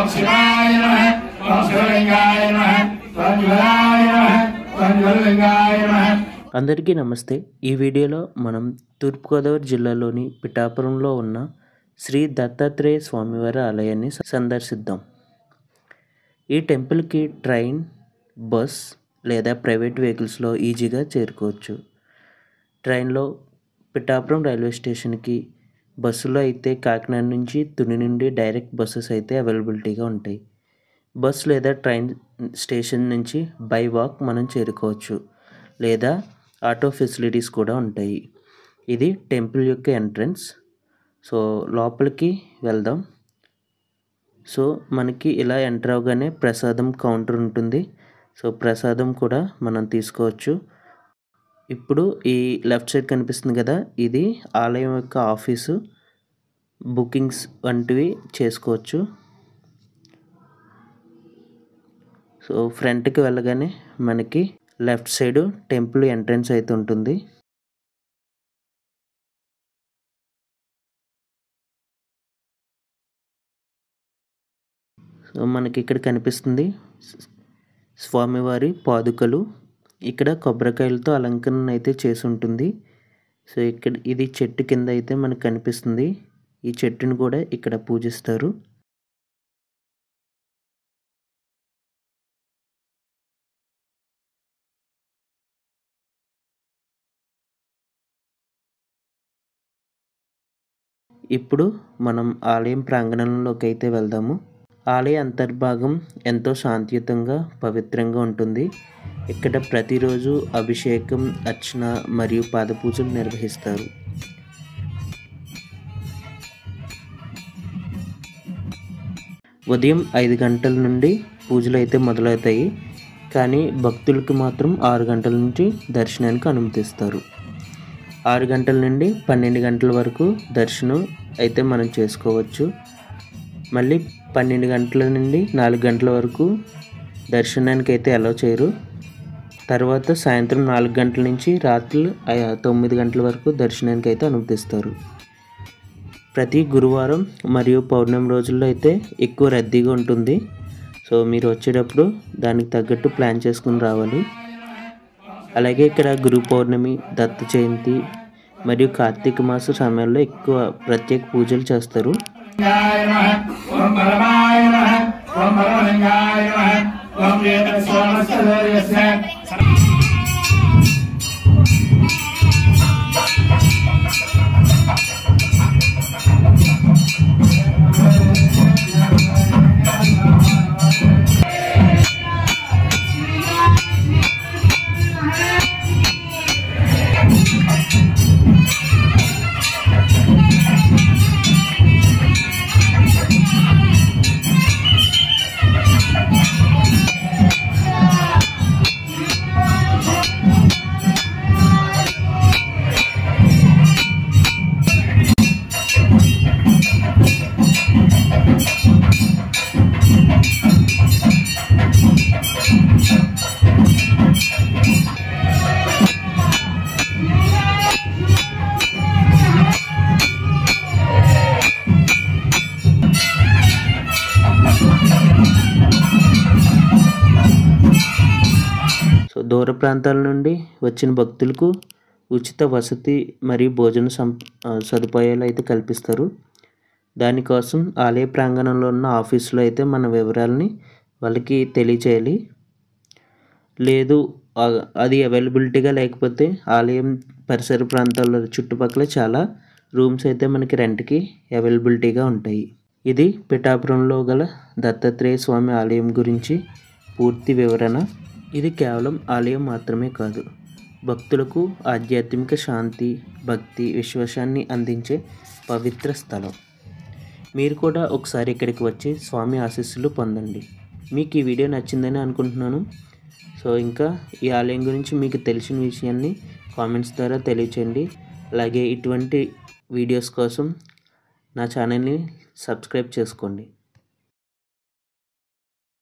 ఓం శివాయ నమః ఓం శివలింగాయ నమః ఓం శివాయ నమః ఓం శివలింగాయ నమః. అందరికీ నమస్తే. ఈ వీడియోలో మనం తూర్పుగోదావరి జిల్లాలోని పిఠాపురంలో ఉన్న శ్రీ దత్తాత్రేయ స్వామివారి ఆలయాన్ని సందర్శిద్దాం. ఈ టెంపుల్కి ట్రైన్, బస్ లేదా ప్రైవేట్ వెహికల్స్లో ఈజీగా చేరుకోవచ్చు. ట్రైన్లో పిఠాపురం రైల్వే స్టేషన్కి, బస్సులో అయితే కాకినాడ నుంచి తుని నుండి డైరెక్ట్ బస్సెస్ అయితే అవైలబిలిటీగా ఉంటాయి. బస్ లేదా ట్రైన్ స్టేషన్ నుంచి బై వాక్ మనం చేరుకోవచ్చు, లేదా ఆటో ఫెసిలిటీస్ కూడా ఉంటాయి. ఇది టెంపుల్ యొక్క ఎంట్రన్స్. సో లోపలికి వెళ్దాం. సో మనకి ఇలా ఎంటర్ అవగానే ప్రసాదం కౌంటర్ ఉంటుంది. సో ప్రసాదం కూడా మనం తీసుకోవచ్చు. ఇప్పుడు ఈ లెఫ్ట్ సైడ్ కనిపిస్తుంది కదా, ఇది ఆలయం యొక్క ఆఫీసు. బుకింగ్స్ వంటివి చేసుకోవచ్చు. సో ఫ్రంట్కి వెళ్ళగానే మనకి లెఫ్ట్ సైడ్ టెంపుల్ ఎంట్రన్స్ అయితే ఉంటుంది. సో మనకి ఇక్కడ కనిపిస్తుంది స్వామివారి పాదుకలు. ఇక్కడ కొబ్బరికాయలతో అలంకరణ అయితే చేసి ఉంటుంది. సో ఇక్కడ ఇది చెట్టు కింద అయితే మనకు కనిపిస్తుంది. ఈ చెట్టును కూడా ఇక్కడ పూజిస్తారు. ఇప్పుడు మనం ఆలయం ప్రాంగణంలోకి అయితే వెళ్దాము. ఆలయ అంతర్భాగం ఎంతో శాంతియుతంగా, పవిత్రంగా ఉంటుంది. ఇక్కడ ప్రతిరోజు అభిషేకం, అర్చన మరియు పాదపూజలు నిర్వహిస్తారు. ఉదయం 5 గంటల నుండి పూజలు అయితే మొదలవుతాయి. కానీ భక్తులకు మాత్రం 6 గంటల నుంచి దర్శనానికి అనుమతిస్తారు. 6 గంటల నుండి 12 గంటల వరకు దర్శనం అయితే మనం చేసుకోవచ్చు. మళ్ళీ 12 గంటల నుండి 4 గంటల వరకు దర్శనానికి అయితే అలౌ చేయరు. తర్వాత సాయంత్రం 4 గంటల నుంచి రాత్రి 9 గంటల వరకు దర్శనానికి అయితే అనుమతిస్తారు. ప్రతి గురువారం మరియు పౌర్ణమి రోజుల్లో అయితే ఎక్కువ రద్దీగా ఉంటుంది. సో మీరు వచ్చేటప్పుడు దానికి తగ్గట్టు ప్లాన్ చేసుకుని రావాలి. అలాగే ఇక్కడ గురు పౌర్ణమి, దత్త జయంతి మరియు కార్తీక మాస సమయంలో ఎక్కువ ప్రత్యేక పూజలు చేస్తారు. సో దూర ప్రాంతాల నుండి వచ్చిన భక్తులకు ఉచిత వసతి మరియు భోజన సదుపాయాలు అయితే కల్పిస్తారు. దానికోసం ఆలయ ప్రాంగణంలో ఉన్న ఆఫీసులో అయితే మన వివరాలని వాళ్ళకి తెలియచేయాలి. లేదు అది అవైలబిలిటీగా లేకపోతే ఆలయం పరిసర ప్రాంతాల్లో చుట్టుపక్కల చాలా రూమ్స్ అయితే మనకి రెంట్కి అవైలబిలిటీగా ఉంటాయి. ఇది పిఠాపురంలో గల దత్తాత్రేయ స్వామి ఆలయం గురించి పూర్తి వివరణ. ఇది కేవలం ఆలయం మాత్రమే కాదు, భక్తులకు ఆధ్యాత్మిక శాంతి, భక్తి, విశ్వాసాన్ని అందించే పవిత్ర స్థలం. మీరు కూడా ఒకసారి ఇక్కడికి వచ్చి స్వామి ఆశీస్సులు పొందండి. మీకు ఈ వీడియో నచ్చిందని అనుకుంటున్నాను. సో ఇంకా ఈ ఆలయం గురించి మీకు తెలిసిన విషయాన్ని కామెంట్స్ ద్వారా తెలియచేయండి. అలాగే ఇటువంటి వీడియోస్ కోసం నా ఛానల్ని సబ్స్క్రైబ్ చేసుకోండి.